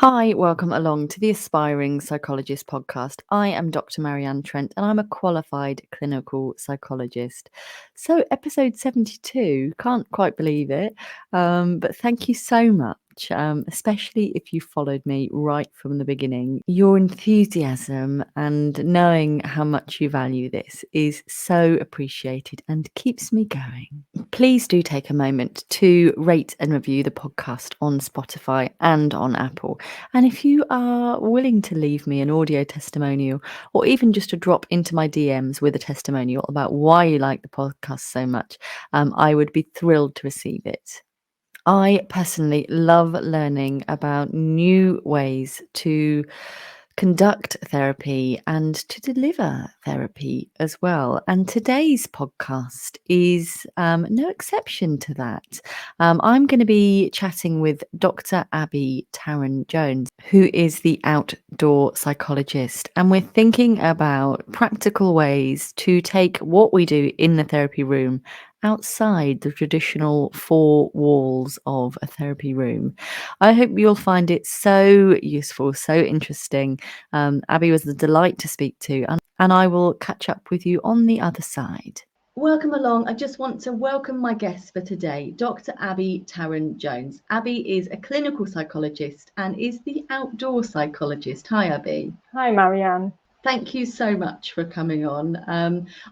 Hi, welcome along to the Aspiring Psychologist podcast. I am Dr. Marianne Trent and I'm a qualified clinical psychologist. So, episode 72, can't quite believe it, but thank you so much. Especially if you followed me right from the beginning. Your enthusiasm and knowing how much you value this is so appreciated and keeps me going. Please do take a moment to rate and review the podcast on Spotify and on Apple. And if you are willing to leave me an audio testimonial or even just to drop into my DMs with a testimonial about why you like the podcast so much, I would be thrilled to receive it. I personally love learning about new ways to conduct therapy and to deliver therapy as well. And today's podcast is no exception to that. I'm going to be chatting with Dr. Abi Tarran-Jones, who is the outdoor psychologist. And we're thinking about practical ways to take what we do in the therapy room outside the traditional four walls of a therapy room. I hope you'll find it so useful, so interesting. Abi was a delight to speak to, and I will catch up with you on the other side. Welcome along. I just want to welcome my guest for today, Dr. Abi Tarran-Jones. Abi is a clinical psychologist and is the outdoor psychologist. Hi, Abi. Hi, Marianne. Thank you so much for coming on.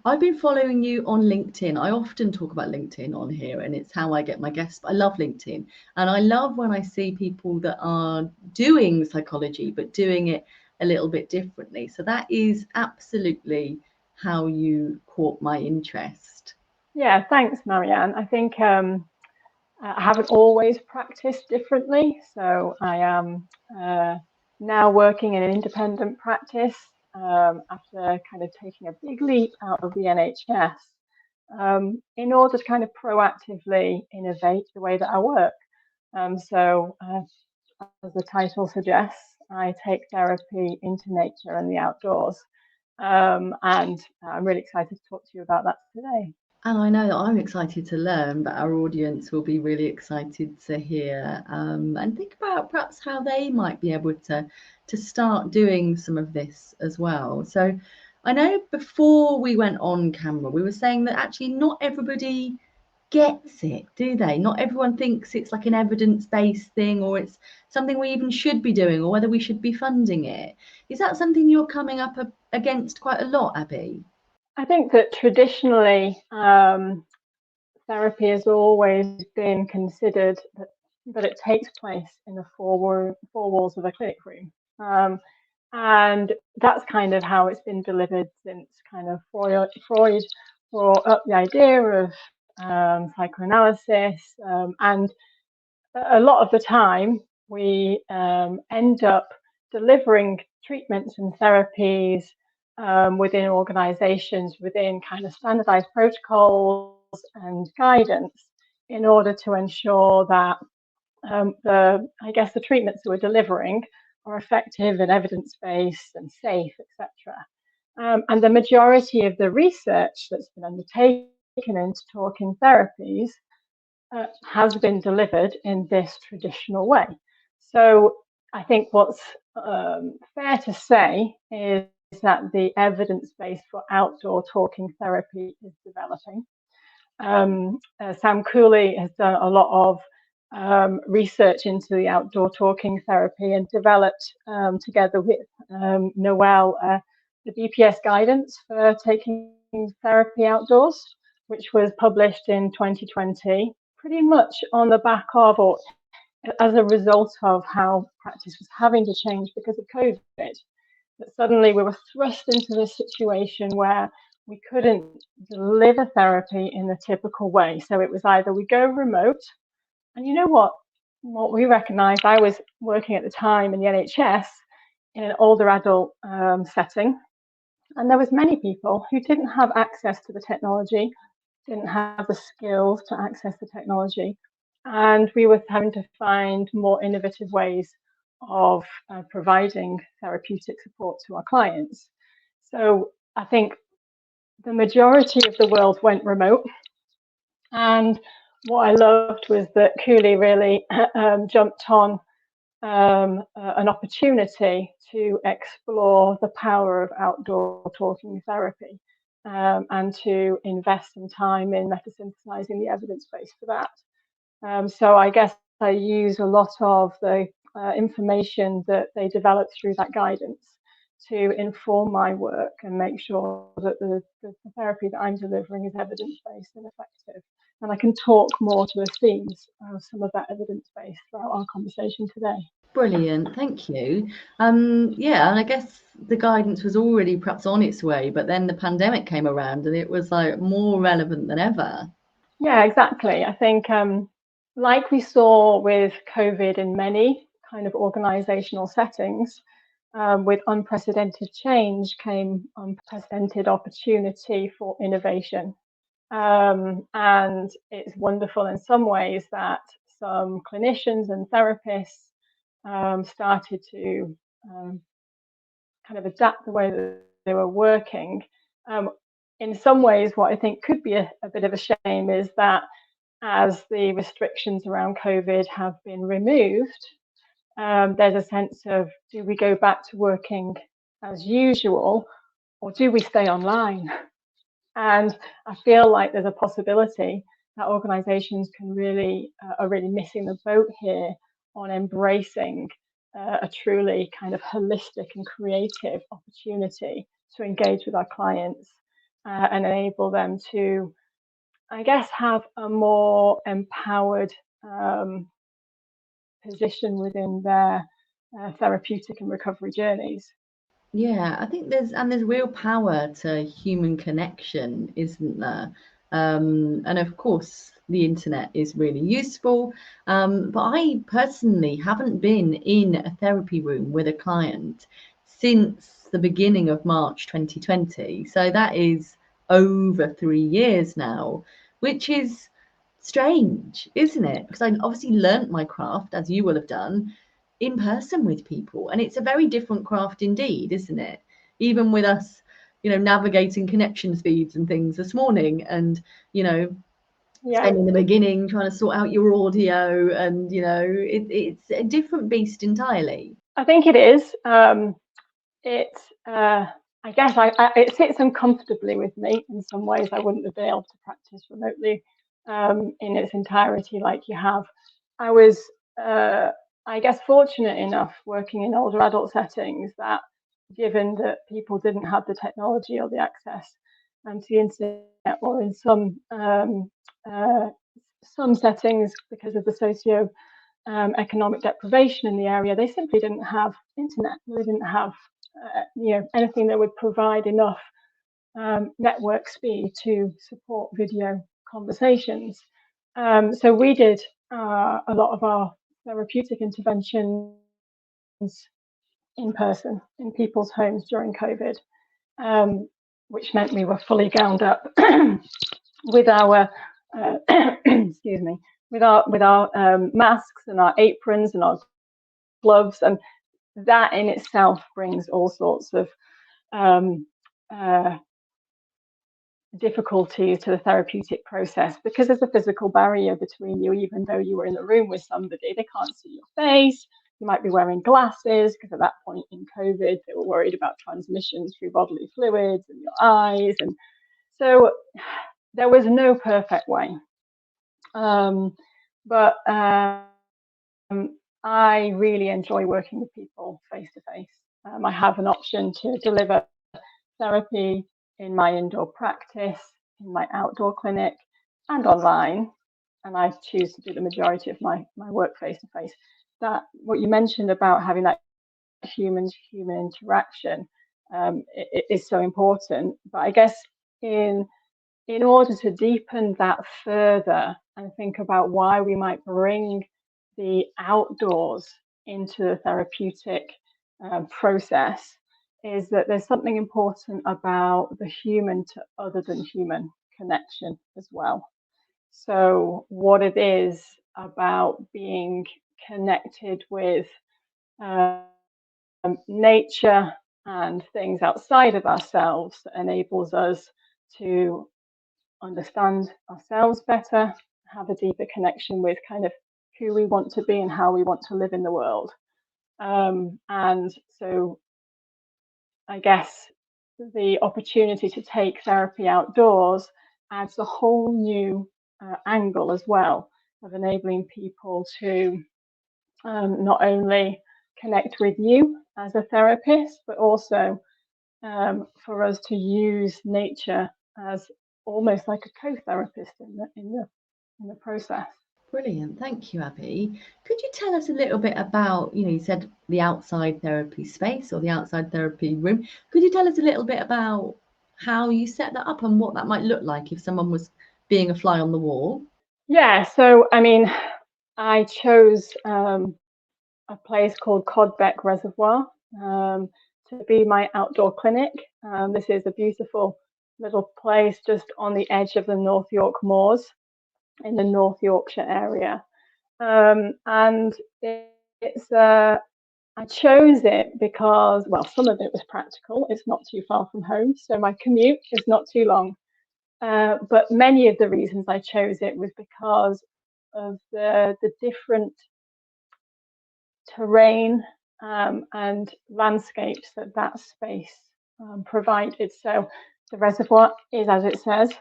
I've been following you on LinkedIn. I often talk about LinkedIn on here and it's how I get my guests. I love LinkedIn and I love when I see people that are doing psychology but doing it a little bit differently. So that is absolutely how you caught my interest. Yeah, thanks, Marianne. I think I haven't always practiced differently. So I am now working in an independent practice after kind of taking a big leap out of the NHS in order to kind of proactively innovate the way that I work. So as the title suggests, I take therapy into nature and the outdoors. And I'm really excited to talk to you about that today. And I know that I'm excited to learn, but our audience will be really excited to hear and think about perhaps how they might be able to start doing some of this as well. So I know before we went on camera, we were saying that actually not everybody gets it, do they? Not everyone thinks it's like an evidence-based thing or it's something we even should be doing or whether we should be funding it. Is that something you're coming up against quite a lot, Abi? I think that traditionally, therapy has always been considered that it takes place in the four walls of a clinic room. And that's kind of how it's been delivered since kind of Freud brought up the idea of psychoanalysis. And a lot of the time, we end up delivering treatments and therapies within organizations, within kind of standardized protocols and guidance in order to ensure that the treatments that we're delivering are effective and evidence-based and safe, etc. And the majority of the research that's been undertaken into talking therapies has been delivered in this traditional way. So I think what's fair to say is that the evidence base for outdoor talking therapy is developing. Sam Cooley has done a lot of research into the outdoor talking therapy and developed together with Noel the BPS guidance for taking therapy outdoors, which was published in 2020, pretty much on the back of or as a result of how practice was having to change because of COVID. That suddenly we were thrust into this situation where we couldn't deliver therapy in the typical way. So it was either we go remote, and you know what we recognized, I was working at the time in the NHS in an older adult setting, and there was many people who didn't have access to the technology, didn't have the skills to access the technology, and we were having to find more innovative ways of providing therapeutic support to our clients. So I think the majority of the world went remote. And what I loved was that Cooley really jumped on an opportunity to explore the power of outdoor talking therapy, and to invest some time in metasynthesizing the evidence base for that. So I guess I use a lot of the information that they developed through that guidance to inform my work and make sure that the therapy that I'm delivering is evidence-based and effective. And I can talk more to the themes of some of that evidence base throughout our conversation today. Brilliant, thank you. Yeah, and I guess the guidance was already perhaps on its way, but then the pandemic came around and it was like more relevant than ever. Yeah, exactly. I think like we saw with COVID in many kind of organizational settings, with unprecedented change came unprecedented opportunity for innovation. And it's wonderful in some ways that some clinicians and therapists started to kind of adapt the way that they were working. In some ways, what I think could be a bit of a shame is that as the restrictions around COVID have been removed, there's a sense of, do we go back to working as usual or do we stay online? And I feel like there's a possibility that organizations are really missing the boat here on embracing a truly kind of holistic and creative opportunity to engage with our clients, and enable them to, I guess, have a more empowered position within their therapeutic and recovery journeys. Yeah, I think there's real power to human connection, isn't there? And of course, the internet is really useful. But I personally haven't been in a therapy room with a client since the beginning of March 2020. So that is over 3 years now, which is strange, isn't it? Because I obviously learnt my craft, as you will have done, in person with people, and it's a very different craft indeed, isn't it? Even with us, navigating connection speeds and things this morning, and Yeah, spending the beginning trying to sort out your audio, and it's a different beast entirely. I think it is. I guess it sits uncomfortably with me in some ways. I wouldn't have been able to practice remotely in its entirety like you have. I was, I guess, fortunate enough working in older adult settings that, given that people didn't have the technology or the access to the internet, or in some settings because of the socio economic deprivation in the area, they simply didn't have internet. They didn't have anything that would provide enough network speed to support video conversations. So we did a lot of our therapeutic interventions in person in people's homes during COVID, which meant we were fully gowned up with our excuse me, with our masks and our aprons and our gloves, and that in itself brings all sorts of difficulties to the therapeutic process, because there's a physical barrier between you. Even though you were in the room with somebody, they can't see your face. You might be wearing glasses, because at that point in COVID, they were worried about transmissions through bodily fluids and your eyes. And so there was no perfect way. But I really enjoy working with people face to face. I have an option to deliver therapy in my indoor practice, in my outdoor clinic, and online. And I choose to do the majority of my work face to face. That, what you mentioned about having that human to human interaction, it is so important. But I guess in order to deepen that further and think about why we might bring the outdoors into the therapeutic process, is that there's something important about the human to other than human connection as well. So what it is about being connected with nature and things outside of ourselves that enables us to understand ourselves better, have a deeper connection with kind of who we want to be and how we want to live in the world. And so I guess the opportunity to take therapy outdoors adds a whole new angle as well of enabling people to not only connect with you as a therapist, but also for us to use nature as almost like a co-therapist in the process. Brilliant. Thank you, Abi. Could you tell us a little bit about, you said the outside therapy space or the outside therapy room. Could you tell us a little bit about how you set that up and what that might look like if someone was being a fly on the wall? Yeah, so I mean, I chose a place called Codbeck Reservoir to be my outdoor clinic. This is a beautiful little place just on the edge of the North York Moors in the North Yorkshire area. And it's I chose it because, well, some of it was practical. It's not too far from home, so my commute is not too long. But many of the reasons I chose it was because of the different terrain and landscapes that space provided. So the reservoir is, as it says,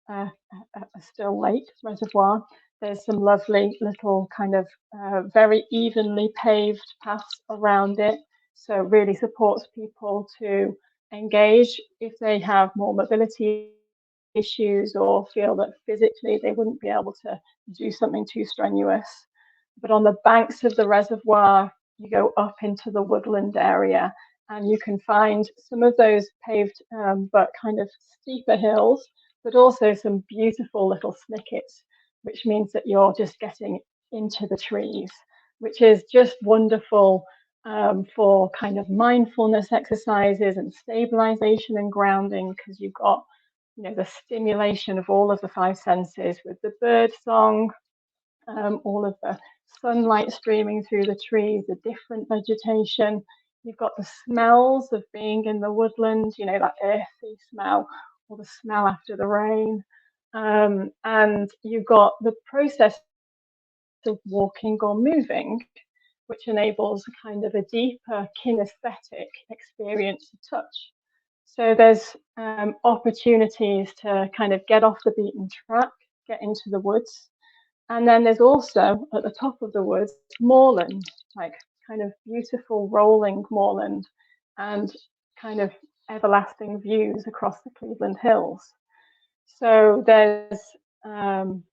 a still lake reservoir. There's some lovely little kind of very evenly paved paths around it. So it really supports people to engage if they have more mobility issues or feel that physically they wouldn't be able to do something too strenuous. But on the banks of the reservoir, you go up into the woodland area and you can find some of those paved but kind of steeper hills, but also some beautiful little snickets, which means that you're just getting into the trees, which is just wonderful for kind of mindfulness exercises and stabilization and grounding, because you've got the stimulation of all of the five senses with the bird song, all of the sunlight streaming through the trees, the different vegetation. You've got the smells of being in the woodland, that earthy smell or the smell after the rain. And you've got the process of walking or moving, which enables kind of a deeper kinesthetic experience of touch. So there's opportunities to kind of get off the beaten track, get into the woods. And then there's also at the top of the woods, moorland, like kind of beautiful rolling moorland and kind of everlasting views across the Cleveland Hills. So there's an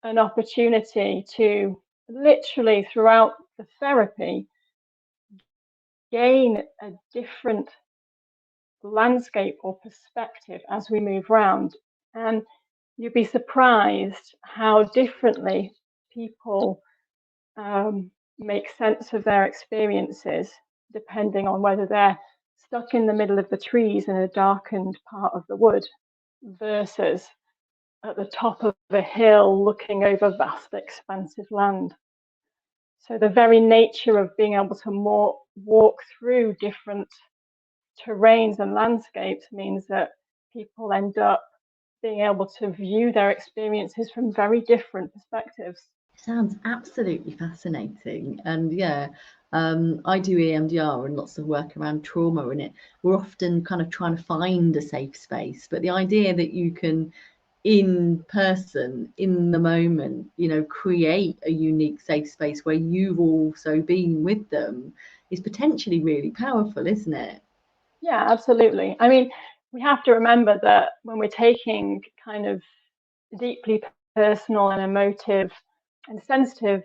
opportunity to literally throughout the therapy gain a different landscape or perspective as we move around. And you'd be surprised how differently people make sense of their experiences depending on whether they're stuck in the middle of the trees in a darkened part of the wood versus at the top of a hill looking over vast expansive land. So the very nature of being able to walk through different terrains and landscapes means that people end up being able to view their experiences from very different perspectives. Sounds absolutely fascinating. And yeah, I do EMDR and lots of work around trauma in it. We're often kind of trying to find a safe space, but the idea that you can in person, in the moment, create a unique safe space where you've also been with them is potentially really powerful, isn't it? Yeah, absolutely. I mean, we have to remember that when we're taking kind of deeply personal and emotive and sensitive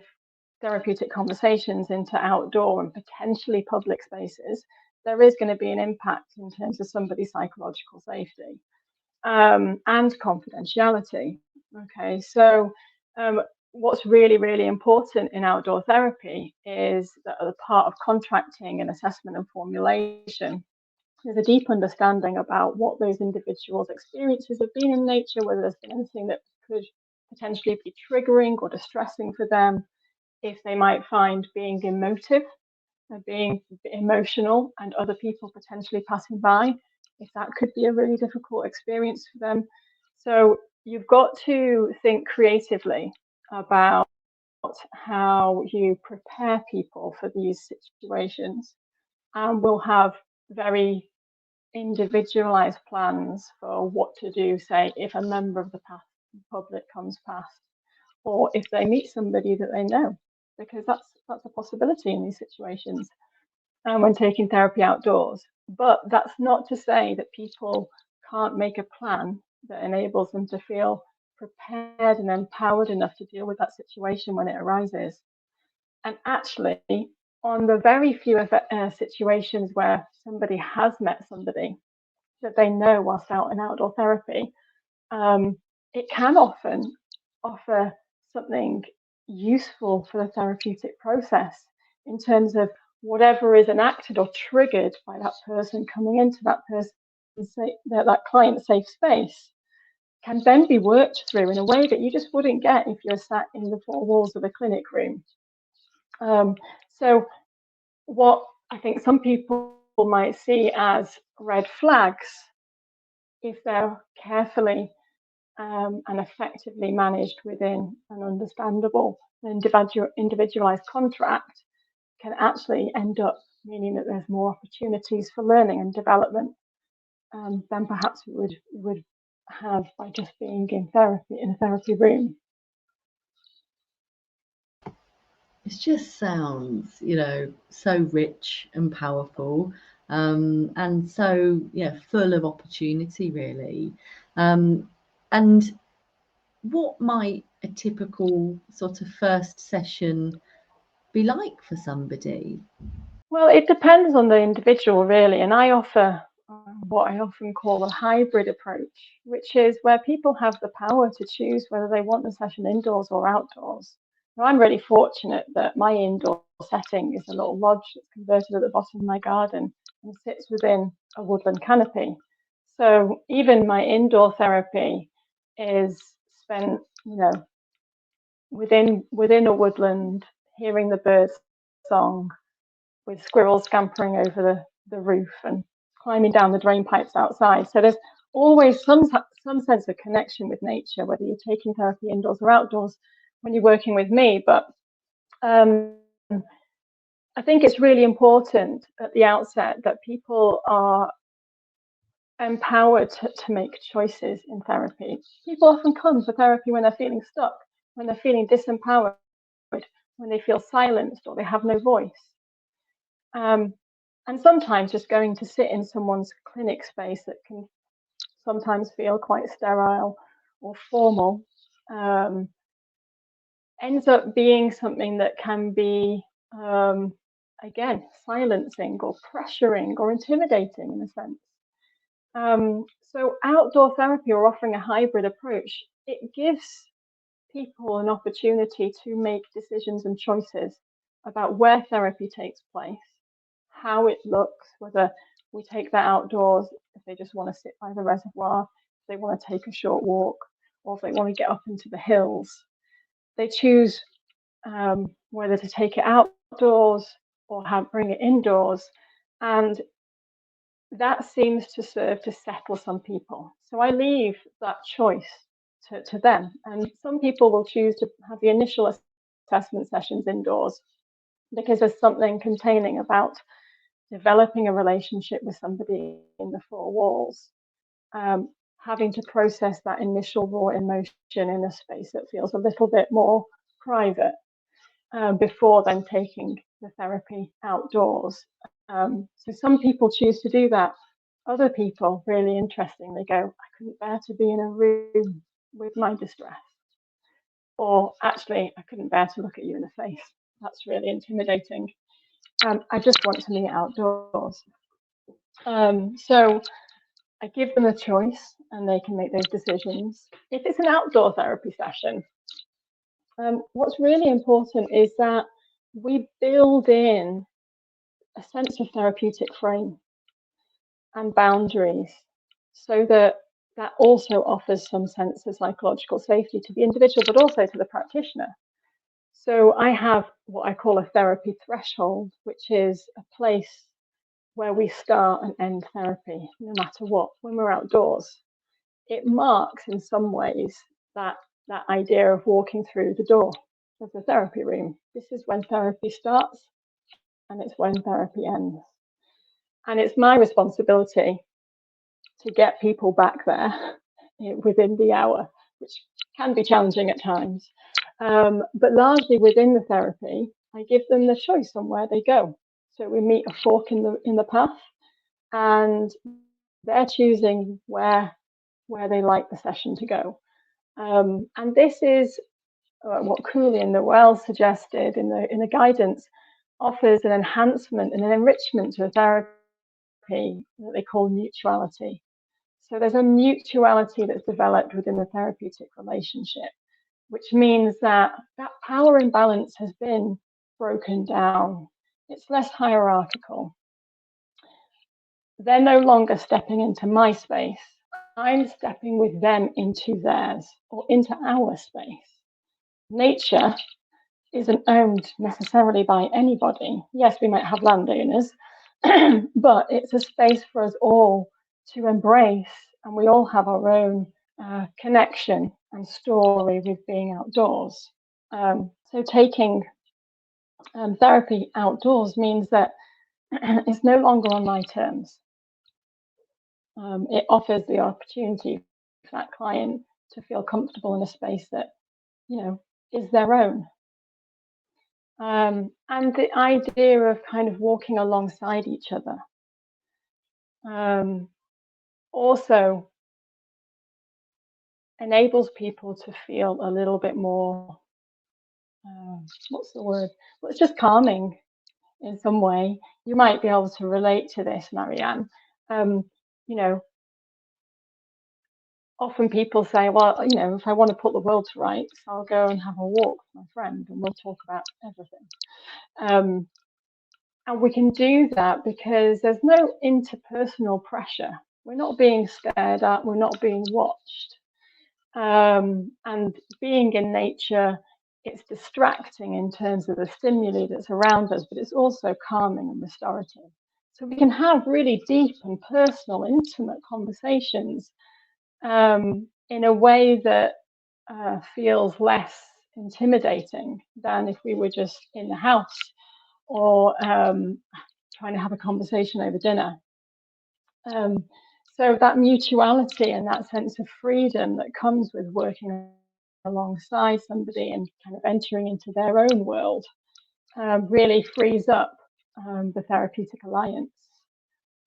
therapeutic conversations into outdoor and potentially public spaces, there is going to be an impact in terms of somebody's psychological safety and confidentiality. Okay, so what's really, really important in outdoor therapy is that as a part of contracting and assessment and formulation, there's a deep understanding about what those individuals' experiences have been in nature, whether there's been anything that could potentially be triggering or distressing for them, if they might find being emotive, being emotional, and other people potentially passing by, if that could be a really difficult experience for them. So you've got to think creatively about how you prepare people for these situations, and we'll have very individualized plans for what to do, say, if a member of the public comes past, or if they meet somebody that they know, because that's a possibility in these situations, and when taking therapy outdoors. But that's not to say that people can't make a plan that enables them to feel prepared and empowered enough to deal with that situation when it arises. And actually, on the very few situations where somebody has met somebody that they know whilst out in outdoor therapy, it can often offer something useful for the therapeutic process in terms of whatever is enacted or triggered by that person coming into that that client's safe space can then be worked through in a way that you just wouldn't get if you're sat in the four walls of a clinic room. So what I think some people might see as red flags, if they're carefully and effectively managed within an understandable, individualized contract, can actually end up meaning that there's more opportunities for learning and development than perhaps we would have by just being in a therapy room. It just sounds, so rich and powerful, and so full of opportunity, really. And what might a typical sort of first session be like for somebody? Well, it depends on the individual, really, and I offer what I often call a hybrid approach, which is where people have the power to choose whether they want the session indoors or outdoors. Now, I'm really fortunate that my indoor setting is a little lodge that's converted at the bottom of my garden and sits within a woodland canopy. So even my indoor therapy is spent, within a woodland, hearing the birds song, with squirrels scampering over the roof and climbing down the drain pipes outside. So there's always some sense of connection with nature, whether you're taking therapy indoors or outdoors when you're working with me. But I think it's really important at the outset that people are empowered to make choices in therapy. People often come for therapy when they're feeling stuck, when they're feeling disempowered, when they feel silenced or they have no voice. And sometimes just going to sit in someone's clinic space that can sometimes feel quite sterile or formal ends up being something that can be, again, silencing or pressuring or intimidating in a sense. So outdoor therapy, or offering a hybrid approach, it gives people an opportunity to make decisions and choices about where therapy takes place, how it looks, whether we take that outdoors, if they just want to sit by the reservoir, if they want to take a short walk, or if they want to get up into the hills. They choose whether to take it outdoors or bring it indoors. And that seems to serve to settle some people. So I leave that choice to them. And some people will choose to have the initial assessment sessions indoors because there's something containing about developing a relationship with somebody in the four walls, having to process that initial raw emotion in a space that feels a little bit more private before then taking the therapy outdoors. So some people choose to do that. Other people, really interestingly, go, I couldn't bear to be in a room with my distress. Or actually, I couldn't bear to look at you in the face. That's really intimidating. I just want to meet outdoors. So I give them a choice and they can make those decisions. If it's an outdoor therapy session, what's really important is that we build in a sense of therapeutic frame and boundaries so that also offers some sense of psychological safety to the individual, but also to the practitioner. So I have what I call a therapy threshold, which is a place where we start and end therapy, no matter what, when we're outdoors. It marks in some ways that idea of walking through the door, as the therapy room. This is when therapy starts and it's when therapy ends. And it's my responsibility to get people back there within the hour, which can be challenging at times. But largely within the therapy, I give them the choice on where they go. So we meet a fork in the path, and they're choosing where they like the session to go. And this is what Cooley and Noel suggested in the guidance, offers an enhancement and an enrichment to a therapy that they call mutuality. So there's a mutuality that's developed within the therapeutic relationship, which means that power imbalance has been broken down. It's less hierarchical. They're no longer stepping into my space. I'm stepping with them into theirs or into our space. Nature isn't owned necessarily by anybody. Yes, we might have landowners, but it's a space for us all to embrace, and we all have our own connection and story with being outdoors. So taking therapy outdoors means that it's no longer on my terms. It offers the opportunity for that client to feel comfortable in a space that, is their own. And the idea of kind of walking alongside each other also enables people to feel a little bit more, what's the word? Well, it's just calming in some way. You might be able to relate to this, Marianne. Often people say, well, if I want to put the world to rights, I'll go and have a walk with my friend and we'll talk about everything. And we can do that because there's no interpersonal pressure. We're not being stared at, we're not being watched. And being in nature, it's distracting in terms of the stimuli that's around us, but it's also calming and restorative. So we can have really deep and personal, intimate conversations in a way that feels less intimidating than if we were just in the house or trying to have a conversation over dinner. So that mutuality and that sense of freedom that comes with working alongside somebody and kind of entering into their own world really frees up the therapeutic alliance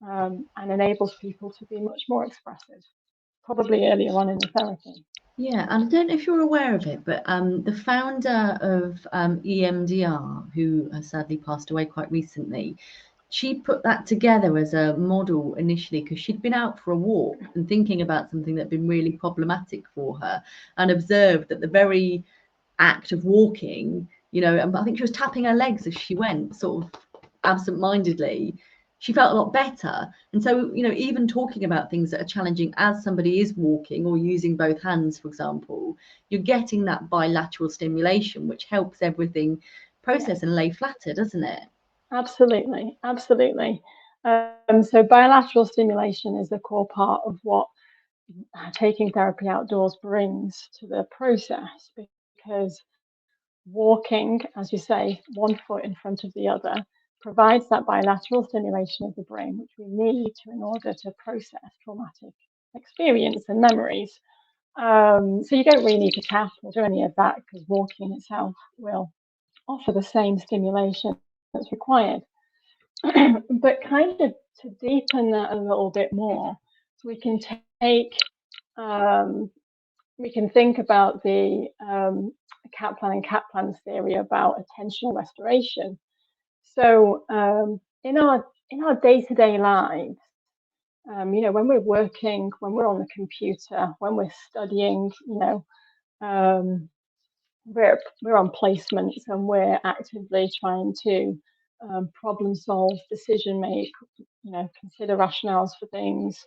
and enables people to be much more expressive, probably earlier on in the therapy. Yeah, and I don't know if you're aware of it, but the founder of EMDR, who sadly passed away quite recently, she put that together as a model initially because she'd been out for a walk and thinking about something that had been really problematic for her, and observed that the very act of walking, and I think she was tapping her legs as she went, sort of absent-mindedly, she felt a lot better. And so, even talking about things that are challenging as somebody is walking or using both hands, for example, you're getting that bilateral stimulation, which helps everything process and lay flatter, doesn't it? Absolutely, absolutely. So bilateral stimulation is a core part of what taking therapy outdoors brings to the process, because walking, as you say, one foot in front of the other, provides that bilateral stimulation of the brain, which we need in order to process traumatic experience and memories. So you don't really need to tap or do any of that, because walking itself will offer the same stimulation that's required. But kind of to deepen that a little bit more, we can we can think about the Kaplan and Kaplan's theory about attentional restoration. So in our day-to-day lives, when we're working, when we're on the computer, when we're studying, we're on placements and we're actively trying to problem solve, decision make, consider rationales for things.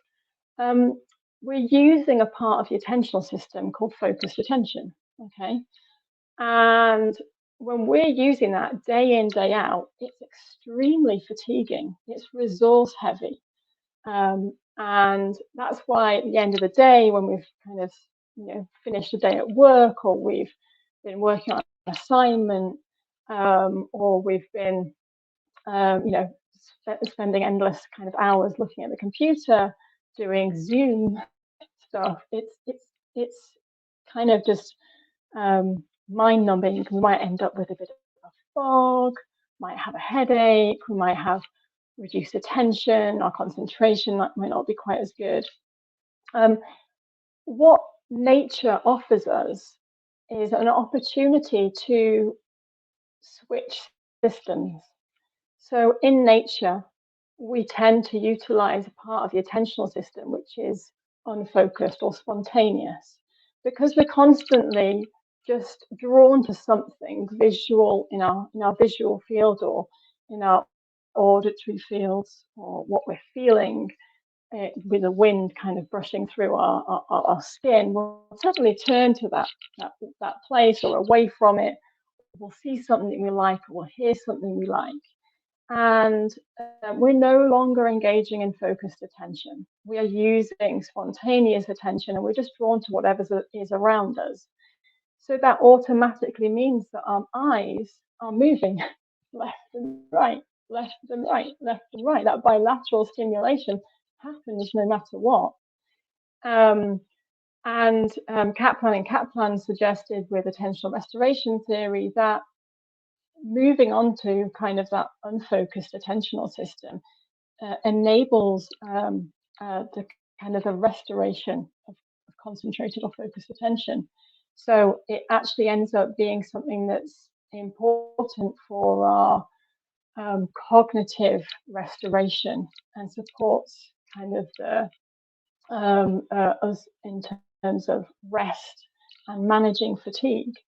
We're using a part of the attentional system called focused attention. Okay, and when we're using that day in, day out, it's extremely fatiguing. It's resource heavy. And that's why at the end of the day, when we've kind of finished a day at work, or we've been working on assignment, or we've been, spending endless kind of hours looking at the computer, doing Zoom stuff. It's kind of just mind-numbing. We might end up with a bit of fog, might have a headache, we might have reduced attention, our concentration might not be quite as good. What nature offers us is an opportunity to switch systems. So in nature, we tend to utilize a part of the attentional system which is unfocused or spontaneous, because we're constantly just drawn to something visual in our visual field, or in our auditory fields, or what we're feeling with the wind kind of brushing through our skin. We'll suddenly turn to that place, or away from it. We'll see something we like, or we'll hear something we like. And we're no longer engaging in focused attention. We are using spontaneous attention, and we're just drawn to whatever is around us. So that automatically means that our eyes are moving left and right, left and right, left and right. That bilateral stimulation happens no matter what. Kaplan suggested with attentional restoration theory that moving on to kind of that unfocused attentional system enables the kind of the restoration of concentrated or focused attention. So it actually ends up being something that's important for our cognitive restoration, and supports kind of us in terms of rest and managing fatigue.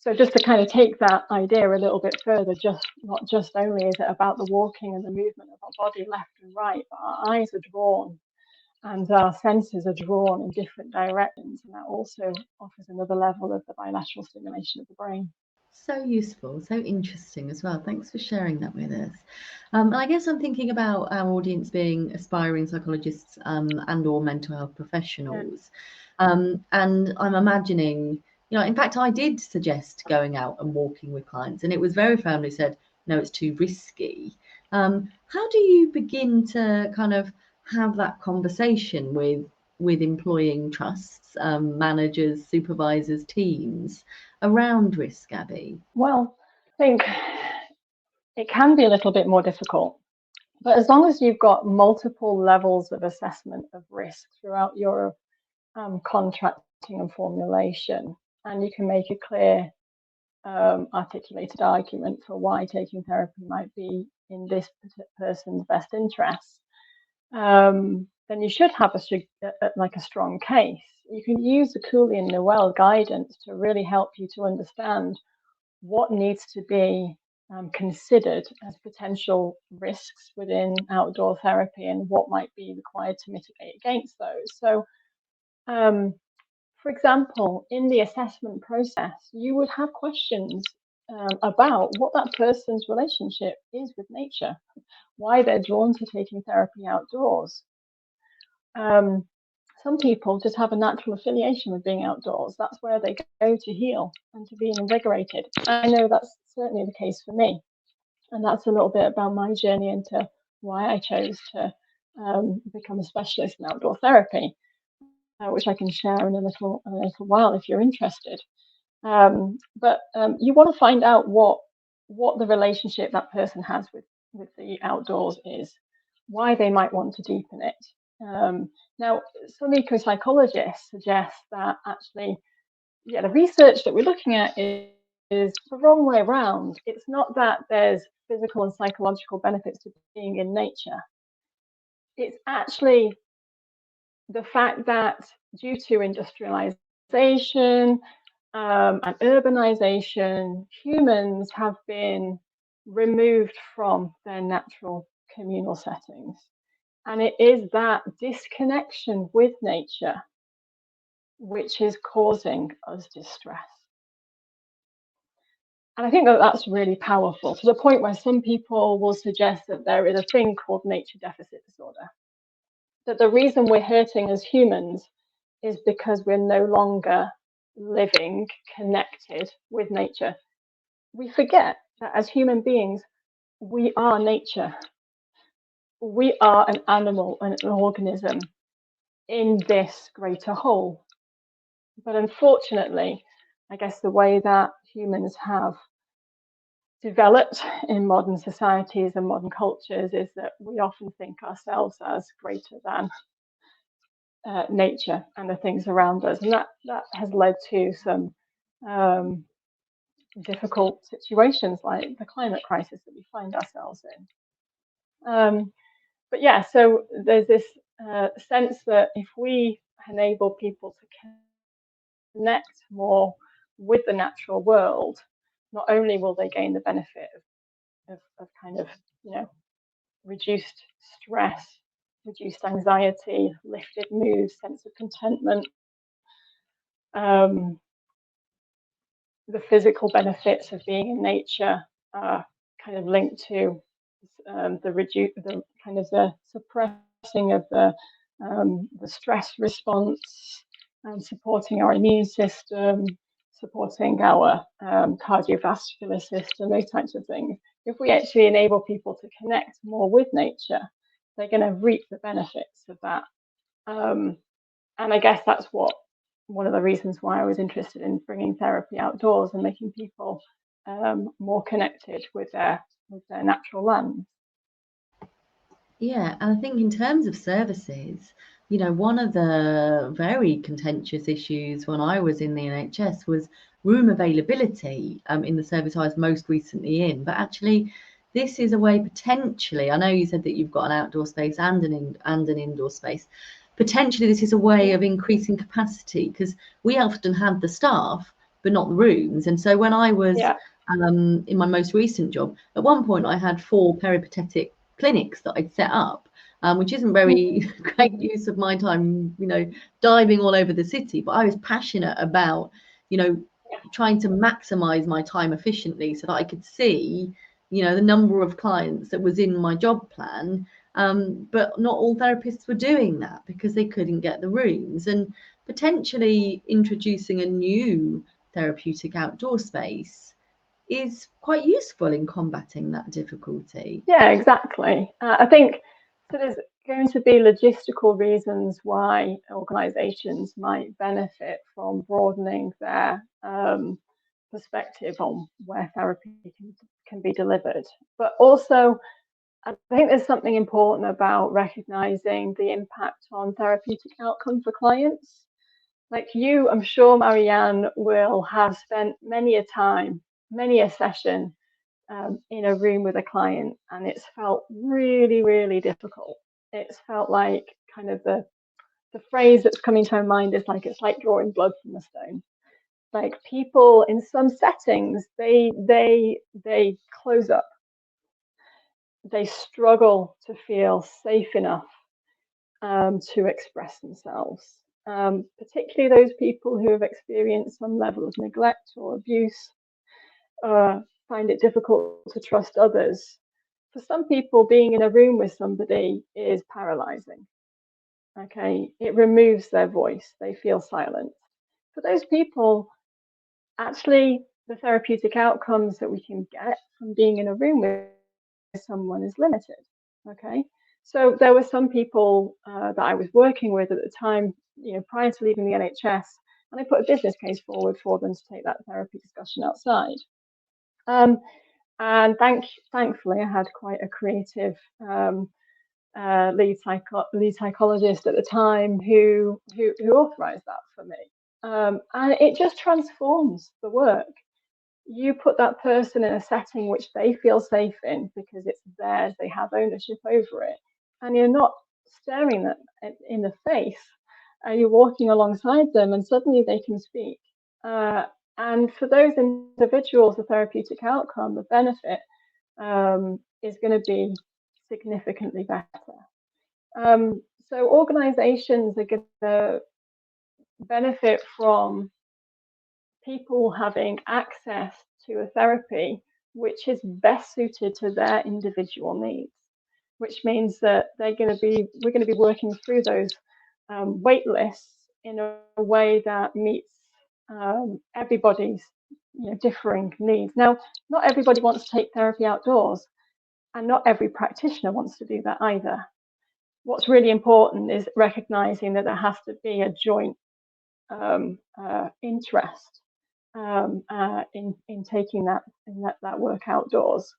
So just to kind of take that idea a little bit further, not just only is it about the walking and the movement of our body left and right, but our eyes are drawn and our senses are drawn in different directions, and that also offers another level of the bilateral stimulation of the brain. So useful, so interesting as well. Thanks for sharing that with us. And I guess I'm thinking about our audience being aspiring psychologists and or mental health professionals. And I'm imagining, in fact, I did suggest going out and walking with clients, and it was very firmly said, no, it's too risky. How do you begin to kind of have that conversation with employing trusts, managers, supervisors, teams around risk, Abi? Well, I think it can be a little bit more difficult, but as long as you've got multiple levels of assessment of risk throughout your contracting and formulation, and you can make a clear articulated argument for why taking therapy might be in this person's best interest, then you should have a strong case. You can use the Cooley and Noel guidance to really help you to understand what needs to be considered as potential risks within outdoor therapy, and what might be required to mitigate against those. So, for example, in the assessment process, you would have questions about what that person's relationship is with nature, why they're drawn to taking therapy outdoors. Some people just have a natural affiliation with being outdoors. That's where they go to heal and to be invigorated. I know that's certainly the case for me. And that's a little bit about my journey into why I chose to become a specialist in outdoor therapy, which I can share in a little while if you're interested. But you want to find out what the relationship that person has with the outdoors is, why they might want to deepen it. Now, some eco-psychologists suggest that actually, the research that we're looking at is the wrong way around. It's not that there's physical and psychological benefits to being in nature. It's actually the fact that due to industrialization and urbanization, humans have been removed from their natural communal settings. And it is that disconnection with nature which is causing us distress. And I think that that's really powerful, to the point where some people will suggest that there is a thing called nature deficit disorder. That the reason we're hurting as humans is because we're no longer living connected with nature. We forget that as human beings, we are nature. We are an animal and an organism in this greater whole. But unfortunately, I guess the way that humans have developed in modern societies and modern cultures is that we often think ourselves as greater than nature and the things around us. And that has led to some difficult situations like the climate crisis that we find ourselves in. But yeah, so there's this sense that if we enable people to connect more with the natural world, not only will they gain the benefit of kind of, reduced stress, reduced anxiety, lifted mood, sense of contentment, the physical benefits of being in nature are kind of linked to the suppressing of the stress response, supporting our immune system, supporting our cardiovascular system, those types of things. If we actually enable people to connect more with nature, they're going to reap the benefits of that. And I guess that's one of the reasons why I was interested in bringing therapy outdoors and making people more connected with their natural land. Yeah, and I think in terms of services, one of the very contentious issues when I was in the NHS was room availability in the service I was most recently in. But actually, this is a way potentially. I know you said that you've got an outdoor space and an indoor space. Potentially, this is a way of increasing capacity because we often had the staff but not the rooms. And so when I was in my most recent job, at one point I had 4 peripatetic clinics that I'd set up, which isn't very great use of my time, diving all over the city. But I was passionate about, trying to maximize my time efficiently so that I could see, the number of clients that was in my job plan. But not all therapists were doing that because they couldn't get the rooms. And potentially introducing a new therapeutic outdoor space is quite useful in combating that difficulty. Yeah, exactly. I think so there's going to be logistical reasons why organizations might benefit from broadening their perspective on where therapy can be delivered. But also, I think there's something important about recognizing the impact on therapeutic outcome for clients. Like you, I'm sure Marianne will have spent many a session in a room with a client, and it's felt really, really difficult. It's felt like kind of the phrase that's coming to my mind is like it's like drawing blood from a stone. Like people in some settings, they close up. They struggle to feel safe enough to express themselves. Particularly those people who have experienced some level of neglect or abuse, find it difficult to trust others. For some people, being in a room with somebody is paralyzing. Okay, it removes their voice, they feel silent. For those people, actually, the therapeutic outcomes that we can get from being in a room with someone is limited. Okay, so there were some people that I was working with at the time, prior to leaving the NHS, and I put a business case forward for them to take that therapy discussion outside. And thankfully, I had quite a creative lead psychologist at the time who authorised that for me. And it just transforms the work. You put that person in a setting which they feel safe in because it's theirs, they have ownership over it, and you're not staring them in the face. You're walking alongside them, and suddenly they can speak. And for those individuals, the therapeutic outcome, the benefit, is going to be significantly better. So organizations are going to benefit from people having access to a therapy which is best suited to their individual needs, which means that we're going to be working through those wait lists in a way that meets everybody's differing needs. Now, not everybody wants to take therapy outdoors, and not every practitioner wants to do that either. What's really important is recognizing that there has to be a joint interest in taking that work outdoors.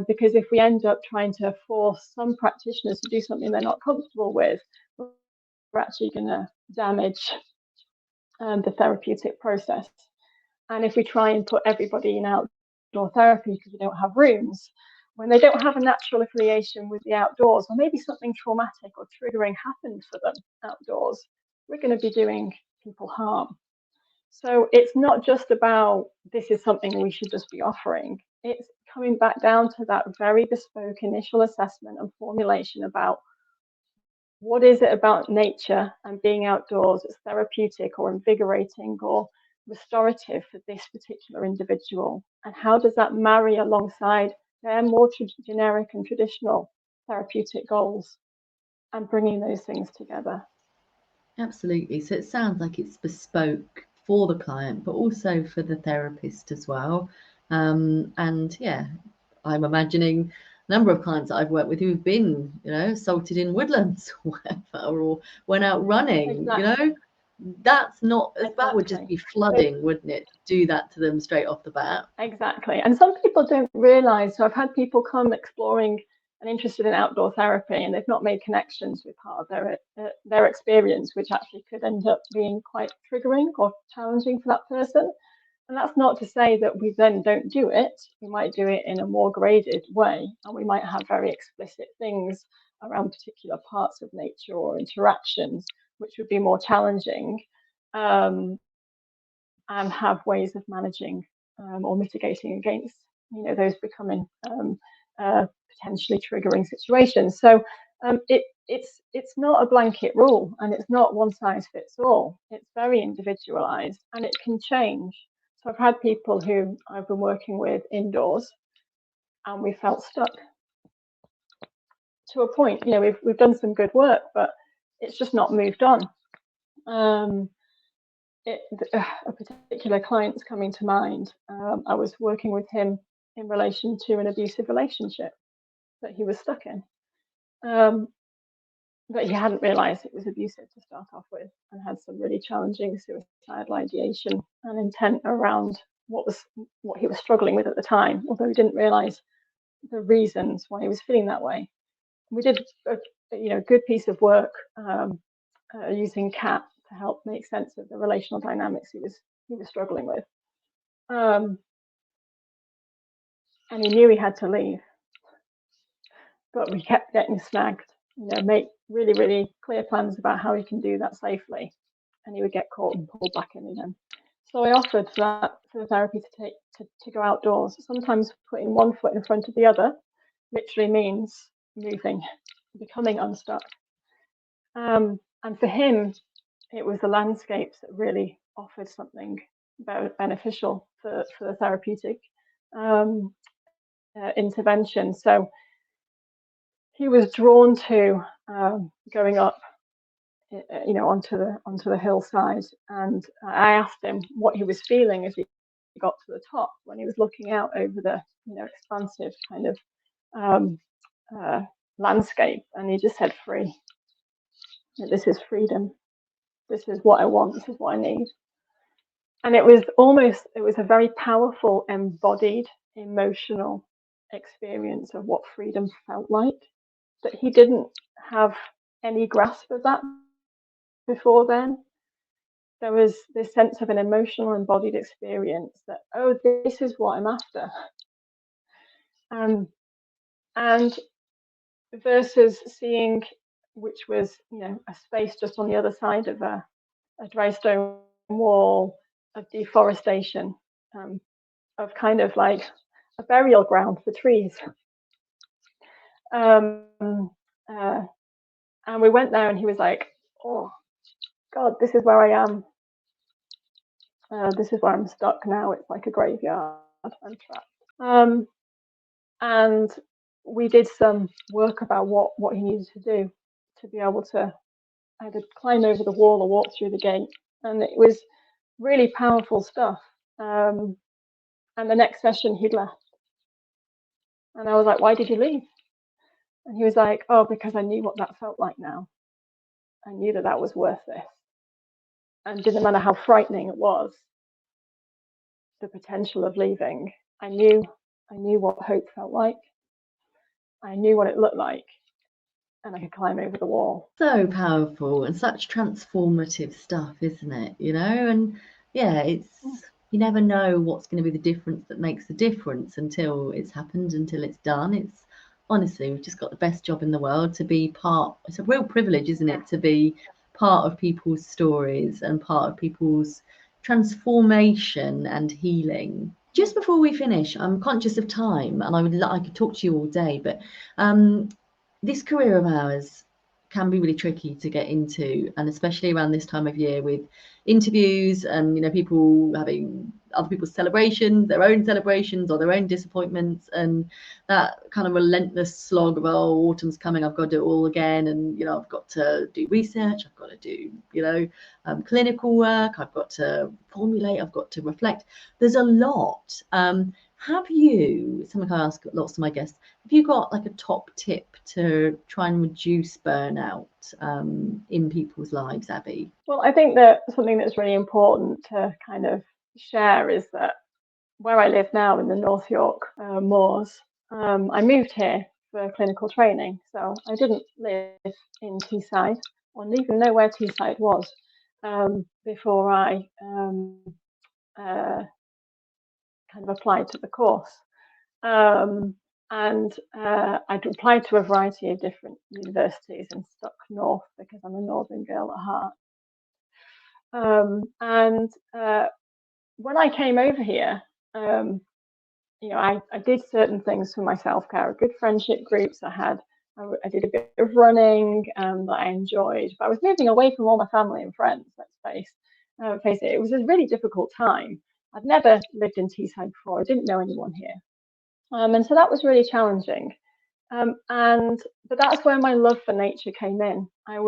Because if we end up trying to force some practitioners to do something they're not comfortable with, we're actually going to damage the therapeutic process. And if we try and put everybody in outdoor therapy because we don't have rooms, when they don't have a natural affiliation with the outdoors, or maybe something traumatic or triggering happened for them outdoors, we're going to be doing people harm. So it's not just about this is something we should just be offering. It's coming back down to that very bespoke initial assessment and formulation about what is it about nature and being outdoors that's therapeutic or invigorating or restorative for this particular individual, and how does that marry alongside their more generic and traditional therapeutic goals, and bringing those things together. Absolutely. So it sounds like it's bespoke for the client, but also for the therapist as well. And yeah, I'm imagining a number of clients that I've worked with who've been, assaulted in Woodlands or whatever, or went out running, Exactly. That's not, that would just be flooding, wouldn't it? Do that to them straight off the bat. Exactly. And some people don't realize. So I've had people come exploring and interested in outdoor therapy, and they've not made connections with part of their experience, which actually could end up being quite triggering or challenging for that person. And that's not to say that we then don't do it. We might do it in a more graded way, and we might have very explicit things around particular parts of nature or interactions, which would be more challenging, and have ways of managing or mitigating against those becoming potentially triggering situations. So it's not a blanket rule, and it's not one size fits all. It's very individualized, and it can change. So I've had people who I've been working with indoors, and we felt stuck to a point. We've done some good work, but it's just not moved on. A particular client's coming to mind. I was working with him in relation to an abusive relationship that he was stuck in. But he hadn't realized it was abusive to start off with, and had some really challenging suicidal ideation and intent around what he was struggling with at the time, although he didn't realize the reasons why he was feeling that way. We did a good piece of work using CAT to help make sense of the relational dynamics he was struggling with. And he knew he had to leave, but we kept getting snagged. Make really, really clear plans about how he can do that safely, and he would get caught and pulled back in again. So I offered for the therapy to go outdoors. Sometimes putting one foot in front of the other literally means moving, becoming unstuck. And for him, it was the landscapes that really offered something beneficial for the therapeutic intervention. So he was drawn to going up, onto the hillside, and I asked him what he was feeling as he got to the top, when he was looking out over the expansive kind of landscape, and he just said, "Free. This is freedom. This is what I want. This is what I need." And it was a very powerful, embodied, emotional experience of what freedom felt like, that he didn't have any grasp of that before then. There was this sense of an emotional, embodied experience that, oh, this is what I'm after. And versus seeing, which was, a space just on the other side of a dry stone wall, of deforestation, of kind of like a burial ground for trees. And we went there, and he was like, "Oh God, this is where I am. This is where I'm stuck now. It's like a graveyard. I'm trapped." And we did some work about what he needed to do to be able to either climb over the wall or walk through the gate. And it was really powerful stuff. And the next session he'd left. And I was like, why did you leave? And he was like, oh, because I knew what that felt like now. I knew that that was worth this. And didn't matter how frightening it was, the potential of leaving, I knew what hope felt like. I knew what it looked like, and I could climb over the wall. So powerful and such transformative stuff, isn't it? And yeah, you never know what's going to be the difference that makes the difference until it's happened, until it's done. It's honestly, we've just got the best job in the world to be part. It's a real privilege, isn't it, to be part of people's stories and part of people's transformation and healing. Just before we finish, I'm conscious of time, and I could talk to you all day, but this career of ours can be really tricky to get into, and especially around this time of year with interviews and people having other people's celebrations, their own celebrations or their own disappointments, and that kind of relentless slog of, oh, autumn's coming, I've got to do it all again, and I've got to do research, I've got to do clinical work, I've got to formulate, I've got to reflect. There's a lot. Have you, something I ask lots of my guests, have you got like a top tip to try and reduce burnout in people's lives, Abi? Well, I think that something that's really important to kind of share is that where I live now in the North York moors, I moved here for clinical training. So I didn't live in Teesside or even know where Teesside was before I kind of applied to the course. And I'd applied to a variety of different universities and stuck north because I'm a northern girl at heart. And when I came over here, I did certain things for my self-care, good friendship groups I did a bit of running that I enjoyed, but I was moving away from all my family and friends, let's face it. It was a really difficult time. I'd never lived in Teesside before. I didn't know anyone here. And so that was really challenging. But that's where my love for nature came in. I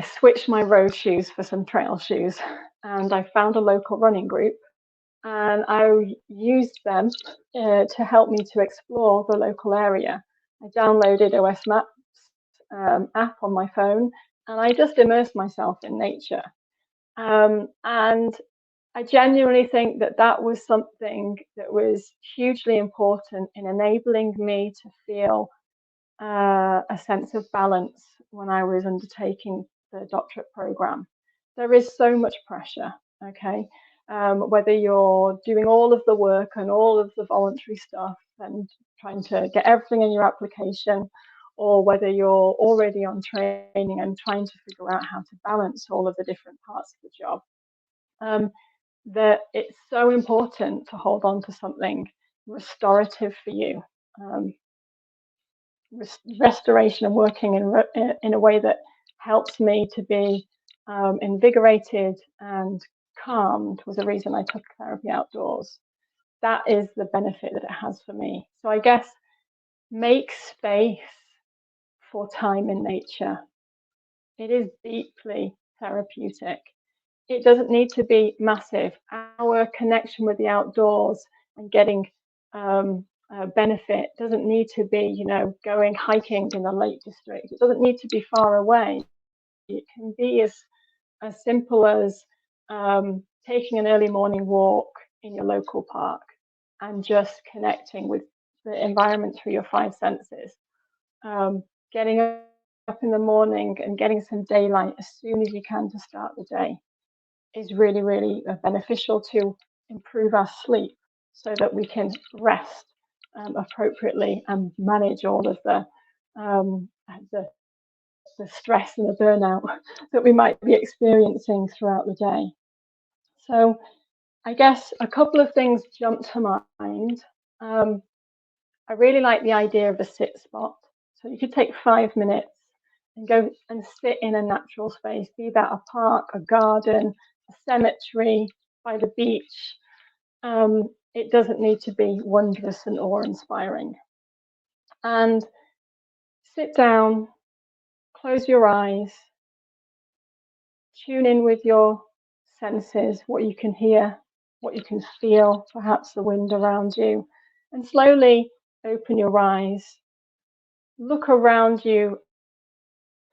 switched my road shoes for some trail shoes, and I found a local running group, and I used them to help me to explore the local area. I downloaded OS Maps app on my phone, and I just immersed myself in nature. And I genuinely think that that was something that was hugely important in enabling me to feel a sense of balance when I was undertaking the doctorate program. There is so much pressure, okay? Whether you're doing all of the work and all of the voluntary stuff and trying to get everything in your application, or whether you're already on training and trying to figure out how to balance all of the different parts of the job. That it's so important to hold on to something restorative for you. Restoration and working in a way that helps me to be invigorated and calmed was the reason I took therapy outdoors. That is the benefit that it has for me. So I guess make space for time in nature. It is deeply therapeutic. It doesn't need to be massive. Our connection with the outdoors and getting benefit doesn't need to be, going hiking in the Lake District. It doesn't need to be far away. It can be as simple as taking an early morning walk in your local park and just connecting with the environment through your five senses. Getting up in the morning and getting some daylight as soon as you can to start the day is really, really beneficial to improve our sleep so that we can rest appropriately and manage all of the stress and the burnout that we might be experiencing throughout the day. So I guess a couple of things jump to mind. I really like the idea of a sit spot. So you could take 5 minutes and go and sit in a natural space, be that a park, a garden, a cemetery, by the beach. It doesn't need to be wondrous and awe-inspiring. And sit down, close your eyes, tune in with your senses, what you can hear, what you can feel, perhaps the wind around you, and slowly open your eyes. Look around you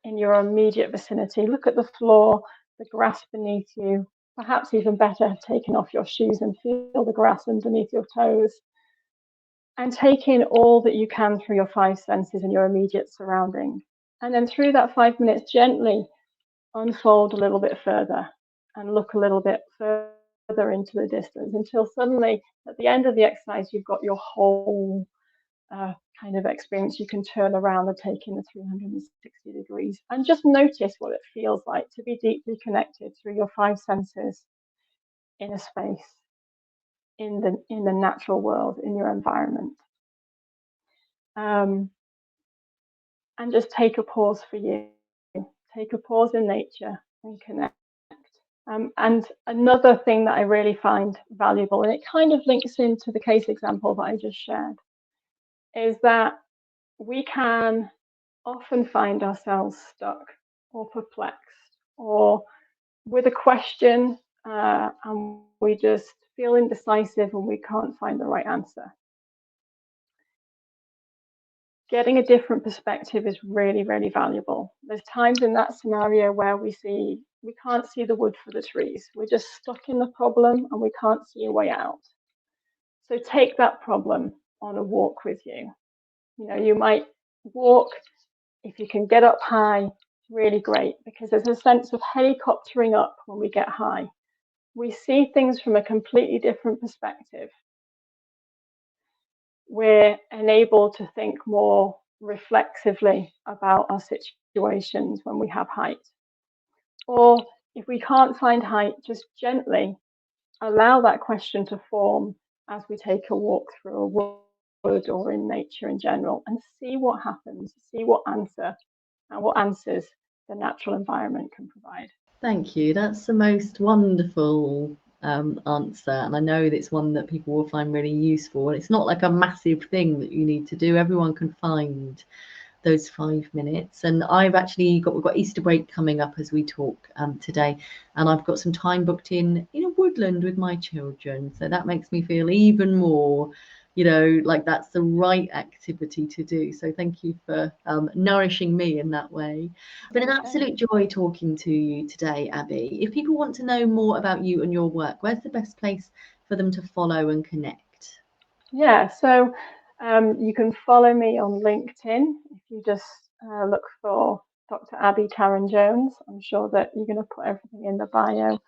in your immediate vicinity. Look at the floor, the grass beneath you. Perhaps even better, taking off your shoes and feel the grass underneath your toes. And take in all that you can through your 5 senses in your immediate surrounding. And then through that 5 minutes, gently unfold a little bit further and look a little bit further into the distance until suddenly at the end of the exercise, you've got your whole kind of experience. You can turn around and take in the 360 degrees and just notice what it feels like to be deeply connected through your 5 senses in a space, in the natural world, in your environment. And just take a pause for you. Take a pause in nature and connect. And another thing that I really find valuable, and it kind of links into the case example that I just shared, is that we can often find ourselves stuck or perplexed or with a question, and we just feel indecisive and we can't find the right answer. Getting a different perspective is really, really valuable. There's times in that scenario where we can't see the wood for the trees. We're just stuck in the problem and we can't see a way out. So take that problem on a walk with you. You know, you might walk, if you can get up high, really great, because there's a sense of helicoptering up when we get high. We see things from a completely different perspective. We're enabled to think more reflexively about our situations when we have height. Or if we can't find height, just gently allow that question to form as we take a walk through a wood or in nature in general, and see what happens, see what answers the natural environment can provide. Thank you. That's the most wonderful answer, and I know that it's one that people will find really useful. And it's not like a massive thing that you need to do. Everyone can find those 5 minutes. And we've got Easter break coming up as we talk today, and I've got some time booked in a woodland with my children, so that makes me feel even more like that's the right activity to do. So thank you for nourishing me in that way. It's been an absolute joy talking to you today, Abi. If people want to know more about you and your work, where's the best place for them to follow and connect? Yeah, so you can follow me on LinkedIn. If you just look for Dr. Abi Tarran-Jones, I'm sure that you're going to put everything in the bio,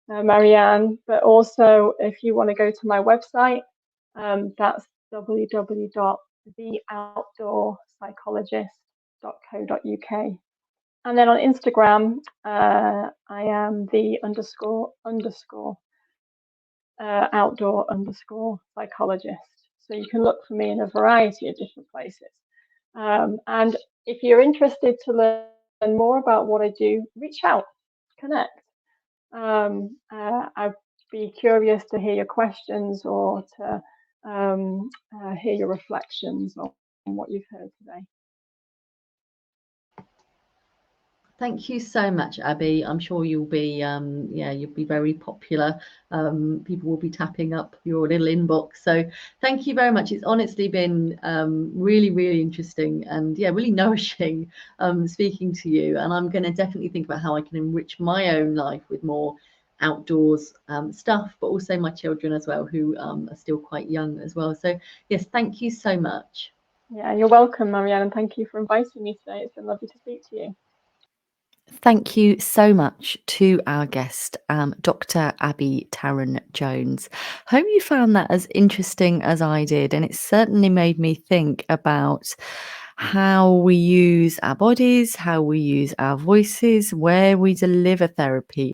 Marianne. But also, if you want to go to my website, that's www.theoutdoorpsychologist.co.uk. And then on Instagram, I am the _outdoor_psychologist. So you can look for me in a variety of different places. And if you're interested to learn more about what I do, reach out, connect. I'd be curious to hear your questions or to hear your reflections on what you've heard today. Thank you so much, Abi. I'm sure you'll be very popular. People will be tapping up your little inbox. So thank you very much. It's honestly been really, really interesting and really nourishing speaking to you. And I'm going to definitely think about how I can enrich my own life with more outdoors stuff, but also my children as well, who are still quite young as well. So yes, thank you so much. Yeah, you're welcome, Marianne, and thank you for inviting me today. It's been lovely to speak to you. Thank you so much to our guest, Dr. Abi Tarran-Jones. Hope you found that as interesting as I did, and it certainly made me think about how we use our bodies, how we use our voices, where we deliver therapy.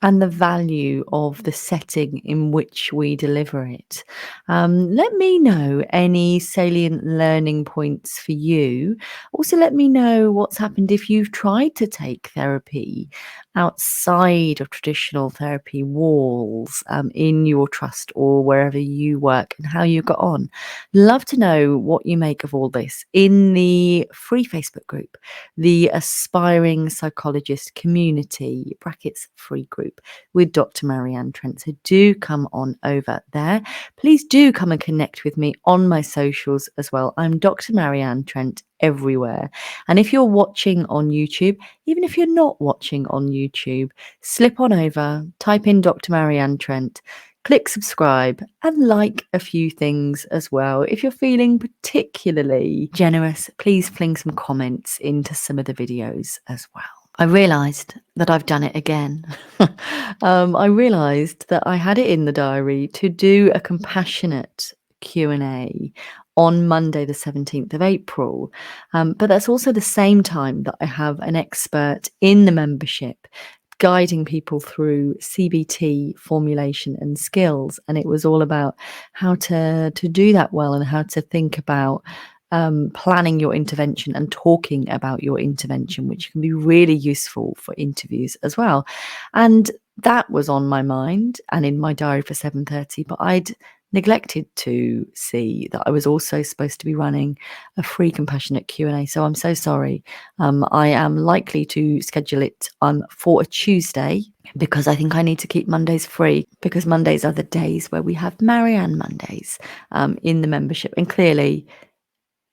and the value of the setting in which we deliver it. Let me know any salient learning points for you. Also, let me know what's happened if you've tried to take therapy outside of traditional therapy walls in your trust or wherever you work, and how you got on. Love to know what you make of all this in the free Facebook group, the Aspiring Psychologist Community (free group) with Dr. Marianne Trent. So do come on over there. Please do come and connect with me on my socials as well. I'm Dr. Marianne Trent everywhere. And if you're watching on YouTube, even if you're not watching on YouTube, slip on over, type in Dr. Marianne Trent, click subscribe and like a few things as well. If you're feeling particularly generous, please fling some comments into some of the videos as well. I realised that I've done it again. I realised that I had it in the diary to do a compassionate Q&A on Monday the 17th of April. But that's also the same time that I have an expert in the membership guiding people through CBT formulation and skills. And it was all about how to do that well and how to think about planning your intervention and talking about your intervention, which can be really useful for interviews as well. And that was on my mind and in my diary for 7:30, but I'd neglected to see that I was also supposed to be running a free compassionate Q&A. So I'm so sorry. I am likely to schedule it for a Tuesday, because I think I need to keep Mondays free, because Mondays are the days where we have Marianne Mondays in the membership. And clearly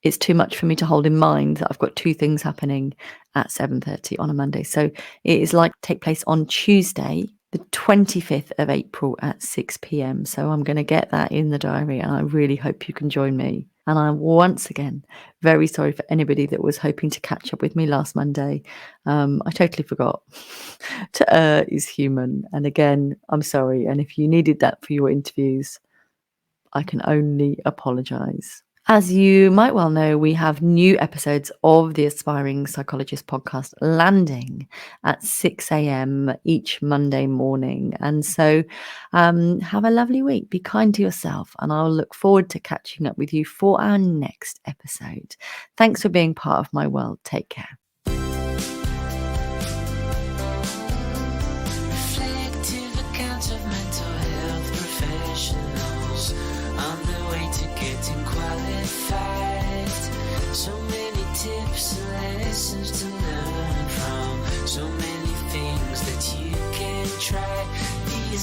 it's too much for me to hold in mind that I've got two things happening at 7:30 on a Monday. So it is like to take place on Tuesday, the 25th of April at 6 p.m. So I'm going to get that in the diary, and I really hope you can join me. And I'm once again very sorry for anybody that was hoping to catch up with me last Monday. I totally forgot. To err is human. And again, I'm sorry. And if you needed that for your interviews, I can only apologise. As you might well know, we have new episodes of the Aspiring Psychologist podcast landing at 6 a.m. each Monday morning. And so have a lovely week. Be kind to yourself, and I'll look forward to catching up with you for our next episode. Thanks for being part of my world. Take care. Reflective accounts of mental health professionals on the way to getting qualified. So many tips and lessons to learn from. So many things that you can try. The